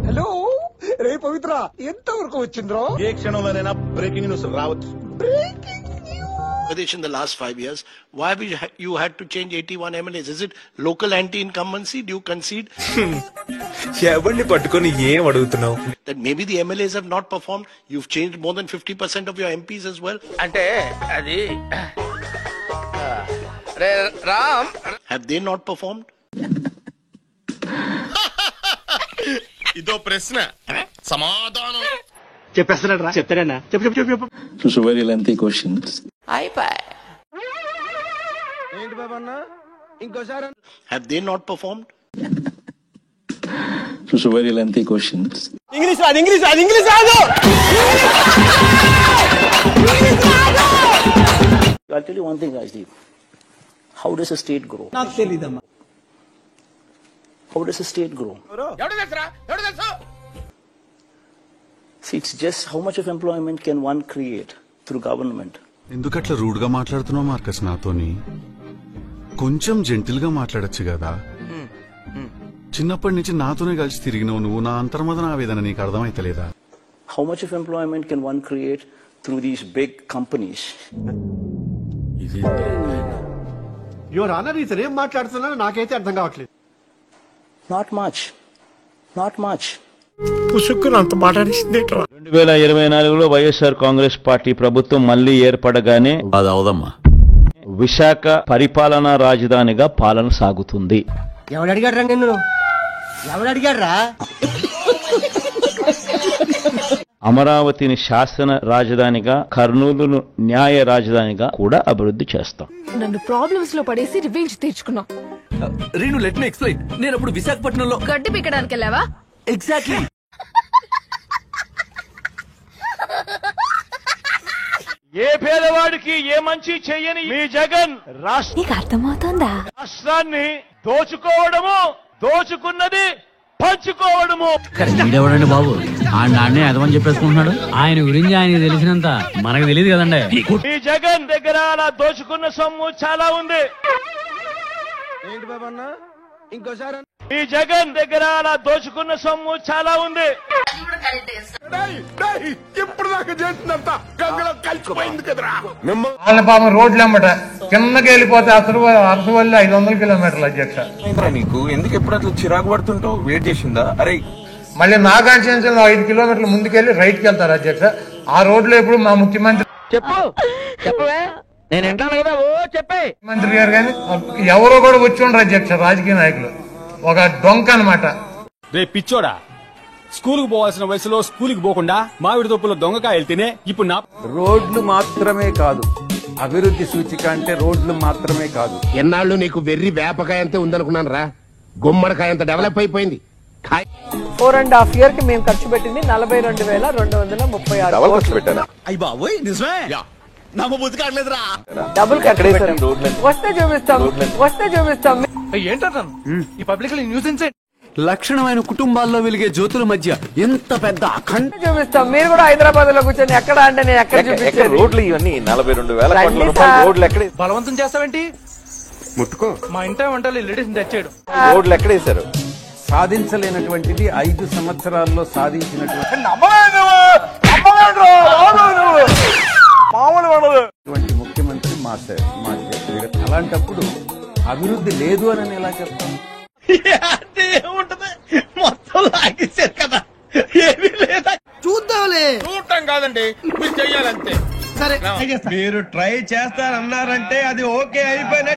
Hello రే పవిత్ర ఎంతవరకు వచ్చింద్రో? ఏ క్షణంలోనైనా breaking news రావచ్చు. In the last 5 years, why have you had to change 81 MLAs? Is it local anti-incumbency? Do you concede? ఎవరిని పట్టుకొని ఏం అడుగుతున్నావు? That maybe the MLAs have not performed. You've changed more than 50% of your MPs as well. అంటే అది Ram, Have they not performed? ఇదో ప్రశ్న సమాధానం చెప్పేస్తాడా? చెప్తాడన్నా? చెప్పు. It's a very lengthy question. అయిపోయి. ఏంటి బాబన్నా ఇంకోసారి? Have they not performed? It's a very lengthy question. English రాదు. I'll tell you one thing, Rajdeep. How does a state grow? నాకు తెలీదమ్మా. How does a state grow? ఎవడు తెలుసు? See, it's just how much of employment can one create through government. ఎందుకట్లా rude గా మాట్లాడుతున్నావు Marcus నాతోని? కొంచెం gentle గా మాట్లాడొచ్చు కదా. చిన్నప్పటి నుంచి నాతోనే కలిసి తిరిగినావు నువ్వు. నా అంతర్మదన ఆవేదన నీకు అర్థమైతలేదా? How much of employment can one create through these big companies? Your honour ఇతను ఏం మాట్లాడుతున్నారో నాకైతే అర్థం కావట్లేదు. Not much. 2024లో వైఎస్ఆర్ కాంగ్రెస్ పార్టీ ప్రభుత్వం మళ్లీ ఏర్పడగానే విశాఖ పరిపాలనా రాజధానిగా పాలన సాగుతుంది. ఎవడు అడిగాడ్రా నిన్ను? అమరావతిని శాసన రాజధానిగా, కర్నూలును న్యాయ రాజధానిగా కూడా అభివృద్ధి చేస్తాం. నన్ను ప్రాబ్లమ్స్ లో పడేసి రివెంజ్ తీర్చుకున్నాం. Reenu let me explain. నేను అప్పుడు విశాఖపట్నంలో గడ్డి పీకడానికి వెళ్ళావా? ఎగ్జాక్ట్లీ. ఏ పేదవాడికి ఏ మంచి చెయ్యని మీ జగన్ నీకు అర్థమవుతోందా? రాష్ట్రాన్ని దోచుకున్నది పంచుకోవడము. వీడెవడండి బాబు? ఆ నాన్నే అదమని చెప్పేసుకుంటున్నాడు. ఆయన గురించి ఆయనకు తెలిసినంత మనకు తెలియదు కదండి. ఈ జగన్ దగ్గర అలా దోచుకున్న సొమ్ము చాలా ఉంది. ఏంటి బాబన్నా ఇంకోసారి? ఈ జగన్ దగ్గర అలా దోచుకున్న సొమ్ము చాలా ఉంది. ఇప్పుడు దాకా చేసినంత గంగలో కలిసిపోయింది కదరా. వాళ్ళ పాపం రోడ్లు అమ్మట కిందకి వెళ్ళిపోతే అరసవల్లి 500 కిలోమీటర్లు అధ్యక్ష. నీకు ఎందుకు ఎప్పుడు అట్లా చిరాకు పడుతుంటావు? వెయిట్ చేసిందా? అరే మళ్ళీ నా కాన్స్టిట్యూన్సీలో 5 కిలోమీటర్లు ముందుకెళ్లి రైట్కి వెళ్తారు అధ్యక్ష. ఆ రోడ్లో ఇప్పుడు మా ముఖ్యమంత్రి చెప్పవే, నేను వింటాను కదా. చెప్పే ముఖ్యమంత్రి గారు కానీ ఎవరో కూడా వచ్చి ఉండరు అధ్యక్ష. రాజకీయ నాయకులు ఒక డొంక అనమాట. రే పిచ్చోడా, స్కూల్ కు పోవాల్సిన వయసులో స్కూల్ కి పోకుండా మామిడి తొప్పులో దొంగకాయలు తినే ఇప్పుడు నా రోడ్లు మాత్రమే కాదు, అభివృద్ధి సూచిక అంటే రోడ్లు మాత్రమే కాదు. ఎన్నాళ్ళు నీకు వెర్రి వేపకాయ అంతే ఉందనుకున్నాను రా. గుమ్మడికాయ అంత డెవలప్ అయిపోయింది. 4.5 years కి మేము ఖర్చు పెట్టింది 42,236 ఖర్చు పెట్టారా? అయ్యి బాబోయ్ నిజమే. నమ్మబుద్ధి డబుల్ కట్టేశారు. వస్తే చూపిస్తాం. ఏంటన్నాను ఈ పబ్లిక్ న్యూసెన్స్. లక్షణమైన కుటుంబాల్లో వెలిగే జ్యోతుల మధ్య ఎంత పెద్ద అఖండ చూపిస్తాం. మీరు కూడా హైదరాబాద్ లో కూర్చొని ఎక్కడ అంటే నేను ఎక్కడ చూపించాను. రోడ్లు ఇవన్నీ 42,000 కోట్ల రూపాయల రోడ్లు ఎక్కడ బలవంతం చేస్తావేంటి? ముట్టుకో. మా ఇంట వంటలు లేడీస్ తెచ్చాడు. రోడ్లు ఎక్కడేశారు? సాధించలేనటువంటిది 5 సంవత్సరాల్లో సాధించినటువంటి ముఖ్యమంత్రి మా అలాంటప్పుడు అభివృద్ధి లేదు అని ఎలా చెప్తాం? ఏముంటది, మొత్తం లాగేశారు కదా, ఏమీ లేదా. చూద్దాంలే. చూడటం కాదండి, మీరు చెయ్యాలంతే. సరే మీరు ట్రై చేస్తారన్నారంటే అది ఓకే అయిపోయిన